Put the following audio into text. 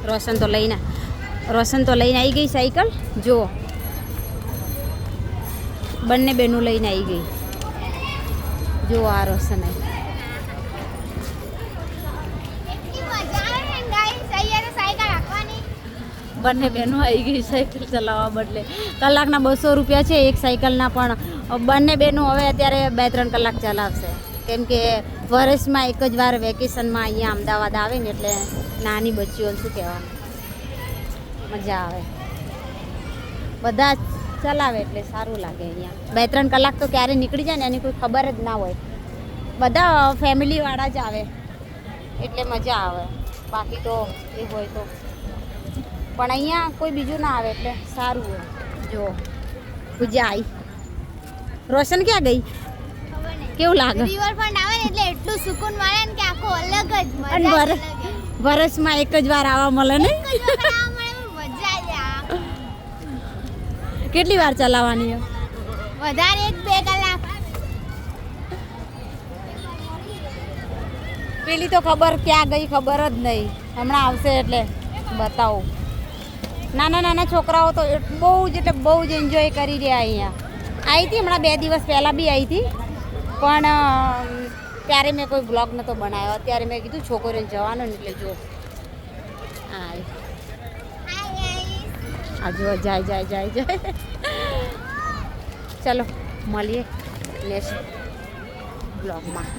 રોશન તો લઈને આવી ગઈ સાયકલ જુઓ, બંને બેનું લઈને આવી ગઈ. જુઓ આ રોશન બંને બહેનો આવી ગઈ સાયકલ ચલાવવા બદલે. કલાકના 200 રૂપિયા છે એક સાયકલના, પણ બંને બહેનો હવે અત્યારે 2-3 કલાક ચલાવશે, કેમ કે વર્ષમાં એક જ વાર વેકેશનમાં અહીંયા અમદાવાદ આવે ને એટલે નાની બચ્ચીઓને શું કહેવાનું, મજા આવે. બધા ચલાવે એટલે સારું લાગે. અહીંયા 2-3 કલાક તો ક્યારે નીકળી જાય ને એની કોઈ ખબર જ ના હોય. બધા ફેમિલીવાળા જ આવે એટલે મજા આવે, બાકી તો એ હોય તો. પણ અહીંયા કોઈ બીજું ના આવે એટલે સારું હોય. જો પૂજા આવી. રોશન ક્યાં ગઈ? કેવું લાગે? રિવરફ્રન્ટ આવે ને એટલે એટલું સુકૂન મળે ને કે આખો અલગ જ મજા. અને વર્ષમાં એક જ વાર આવવા મળે ને. કેટલી વાર ચલાવવાની? વધારે 1-2 કલાક. પેલી તો ખબર ક્યાં ગઈ ખબર જ નહીં, હમણાં આવશે એટલે બતાવું. નાના છોકરાઓ તો બહુ જ એન્જોય કરી રહ્યા. અહીંયા આવી હતી હમણાં 2 દિવસ પહેલાં બી આવી હતી, પણ ત્યારે મેં કોઈ બ્લોગ નહોતો બનાવ્યો. અત્યારે મેં કીધું છોકરીઓને જવાનું ને એટલે જો આ જો જાય. ચલો મળીએ નેક્સ્ટ બ્લોગમાં.